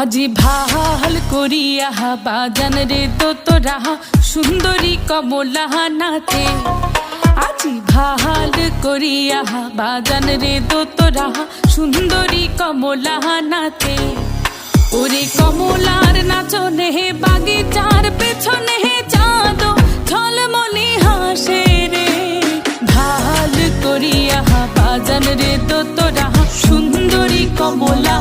আজি ভাল করিয়া বাজান রে তোরা সুন্দরী কমলা নাতে। আজি ভাল করিয়া বাজান রে তোরা সুন্দরী কমলা নাতে। ওরে কমলার নাচনে বাগিচার পেছনে চাঁদ ঝলমলি হাসে রে। ভাল করিয়া বাজান রে তোরা সুন্দরী কমলা